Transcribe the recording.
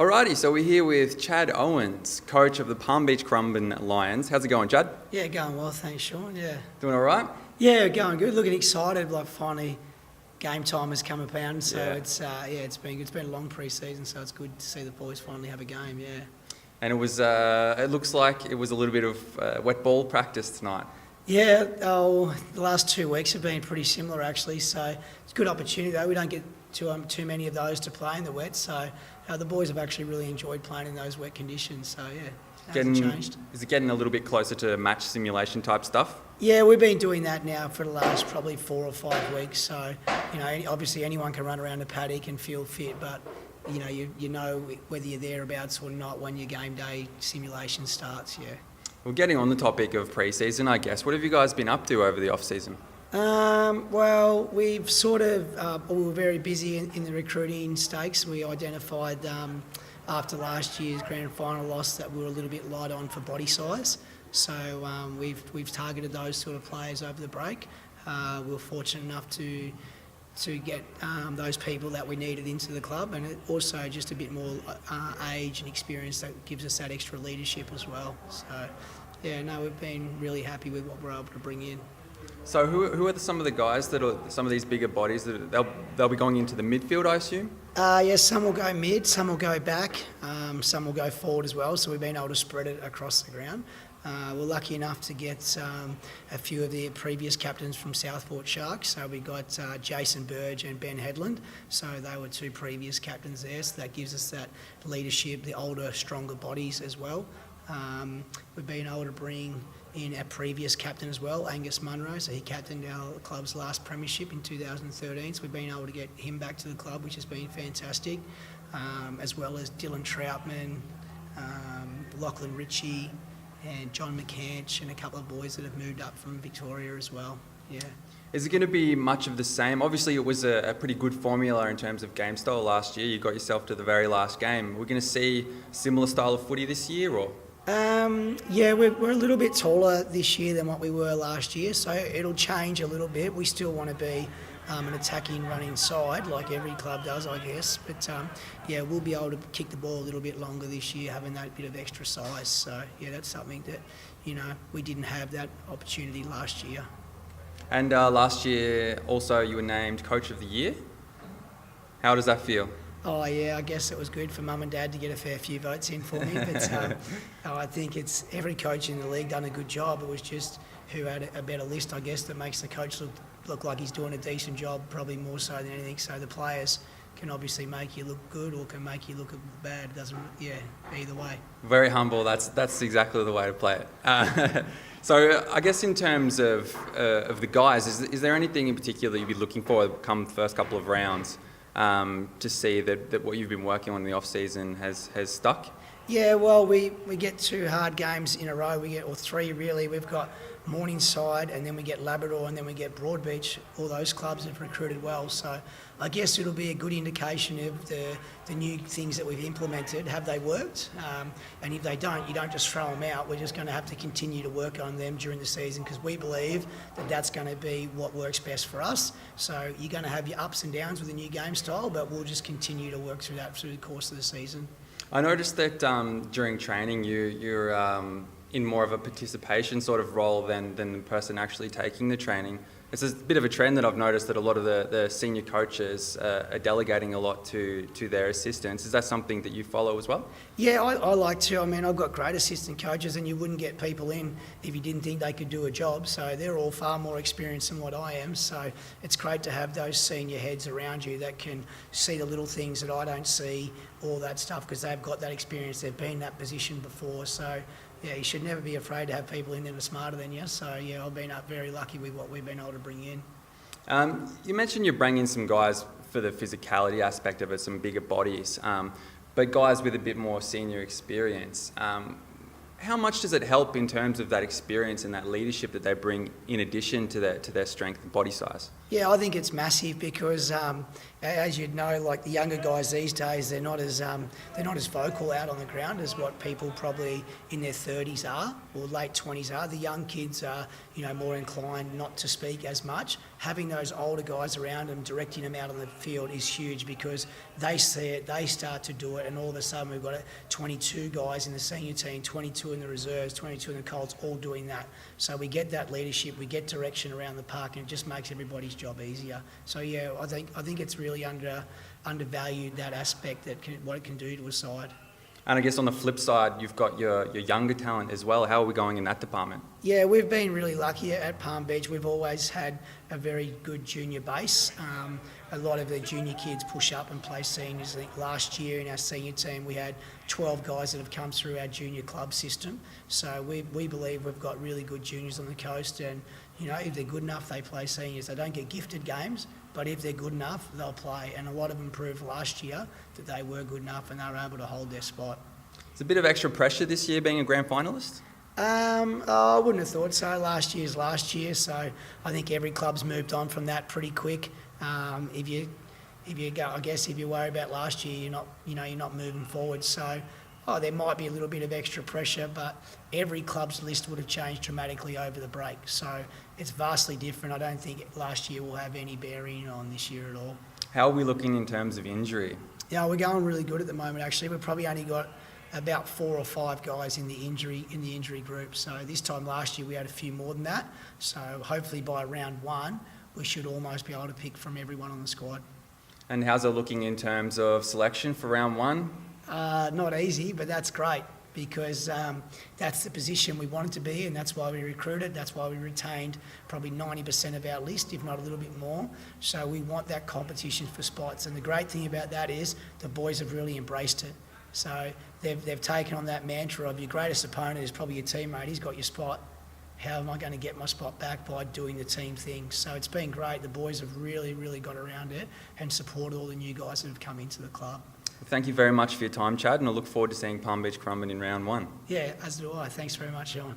Alrighty, so we're here with Chad Owens, coach of the Palm Beach Currumbin Lions. How's it going, Chad? Yeah, going well, thanks, Sean. Yeah. Doing all right? Yeah, going good. Looking excited. Like finally, game time has come about, so Yeah. it's been good. It's been a long pre-season, so it's good to see the boys finally have a game. Yeah. And it was, it looks like it was a little bit of wet ball practice tonight. Yeah. The last 2 weeks have been pretty similar actually. So it's a good opportunity though. We don't get too many of those to play in the wet, so the boys have actually really enjoyed playing in those wet conditions. So yeah. Hasn't changed. Is it getting a little bit closer to match simulation type stuff? Yeah, we've been doing that now for the last probably 4 or 5 weeks. So, obviously anyone can run around the paddock and feel fit, but you know whether you're thereabouts or not when your game day simulation starts. Yeah. Well, getting on the topic of pre-season, I guess, what have you guys been up to over the off-season? Well, we've sort of we were very busy in the recruiting stakes. We identified after last year's grand final loss that we were a little bit light on for body size. So we've targeted those sort of players over the break. We were fortunate enough to get those people that we needed into the club, and also just a bit more age and experience that gives us that extra leadership as well. So yeah, no, we've been really happy with what we're able to bring in. So who are some of the guys that are some of these bigger bodies that they'll be going into the midfield, I assume? Yes, some will go mid, some will go back, some will go forward as well. So we've been able to spread it across the ground. We're lucky enough to get a few of the previous captains from Southport Sharks. So we got Jason Burge and Ben Headland. So they were 2 previous captains there. So that gives us that leadership, the older, stronger bodies as well. We've been able to bring in our previous captain as well, Angus Munro. So he captained our club's last premiership in 2013. So we've been able to get him back to the club, which has been fantastic. As well as Dylan Troutman, Lachlan Ritchie, and John McCanch, and a couple of boys that have moved up from Victoria as well. Yeah. Is it going to be much of the same? Obviously, it was a pretty good formula in terms of game style last year. You got yourself to the very last game. We're going to see similar style of footy this year, or? Yeah, we're a little bit taller this year than what we were last year, so it'll change a little bit. We still want to be an attacking, running side like every club does, I guess. But yeah, we'll be able to kick the ball a little bit longer this year, having that bit of extra size. So yeah, that's something that we didn't have that opportunity last year. And last year, also, you were named Coach of the Year. How does that feel? Oh yeah, I guess it was good for Mum and Dad to get a fair few votes in for me. But I think it's every coach in the league done a good job. It was just who had a better list, I guess, that makes the coach look like he's doing a decent job, probably more so than anything. So the players can obviously make you look good or can make you look bad. It doesn't, either way. Very humble. That's exactly the way to play it. So I guess in terms of the guys, is there anything in particular you'd be looking for come the first couple of rounds to see that what you've been working on in the off season has stuck? Yeah, well, we get 2 hard games in a row. or 3 really. We've got Morningside, and then we get Labrador, and then we get Broadbeach. All those clubs have recruited well, so I guess it'll be a good indication of the new things that we've implemented. Have they worked? And if they don't, you don't just throw them out. We're just going to have to continue to work on them during the season, because we believe that that's going to be what works best for us. So you're going to have your ups and downs with the new game style, but we'll just continue to work through that through the course of the season. I noticed that during training you're in more of a participation sort of role than the person actually taking the training. It's a bit of a trend that I've noticed that a lot of the senior coaches are delegating a lot to their assistants. Is that something that you follow as well? Yeah, I like to. I mean, I've got great assistant coaches, and you wouldn't get people in if you didn't think they could do a job. So they're all far more experienced than what I am. So it's great to have those senior heads around you that can see the little things that I don't see, all that stuff, because they've got that experience. They've been in that position before. So yeah, you should never be afraid to have people in there that are smarter than you. So yeah, I've been very lucky with what we've been able to bring in. You mentioned you're bringing some guys for the physicality aspect of it, some bigger bodies, but guys with a bit more senior experience. How much does it help in terms of that experience and that leadership that they bring in addition to their strength and body size? Yeah, I think it's massive because, as you'd know, like the younger guys these days, they're not as vocal out on the ground as what people probably in their 30s are or late 20s are. The young kids are more inclined not to speak as much. Having those older guys around them, directing them out on the field is huge because they see it, they start to do it, and all of a sudden we've got 22 guys in the senior team, 22 in the reserves, 22 in the Colts, all doing that. So we get that leadership, we get direction around the park, and it just makes everybody's job easier. So yeah, I think it's really undervalued, that aspect, what it can do to a side. And I guess on the flip side, you've got your younger talent as well. How are we going in that department? Yeah, we've been really lucky at Palm Beach. We've always had a very good junior base. A lot of the junior kids push up and play seniors. I think last year in our senior team we had 12 guys that have come through our junior club system. So we believe we've got really good juniors on the coast, and if they're good enough, they play seniors. They don't get gifted games, but if they're good enough, they'll play. And a lot of them proved last year that they were good enough and they were able to hold their spot. It's a bit of extra pressure this year being a grand finalist? I wouldn't have thought so. Last year's last year, so I think every club's moved on from that pretty quick. If you worry about last year, you're not moving forward. So there might be a little bit of extra pressure, but every club's list would have changed dramatically over the break. So it's vastly different. I don't think last year will have any bearing on this year at all. How are we looking in terms of injury? Yeah, we're going really good at the moment. Actually, we've probably only got about 4 or 5 guys in the injury group. So this time last year we had a few more than that. So hopefully by round 1 we should almost be able to pick from everyone on the squad. And how's it looking in terms of selection for round 1? Not easy, but that's great because that's the position we wanted to be, and that's why we recruited. That's why we retained probably 90% of our list, if not a little bit more. So we want that competition for spots, and the great thing about that is the boys have really embraced it. So they've taken on that mantra of your greatest opponent is probably your teammate. He's got your spot. How am I going to get my spot back? By doing the team thing. So it's been great. The boys have really, really got around it and supported all the new guys that have come into the club. Thank you very much for your time, Chad, and I look forward to seeing Palm Beach Currumbin in round 1. Yeah, as do I. Thanks very much, Sean.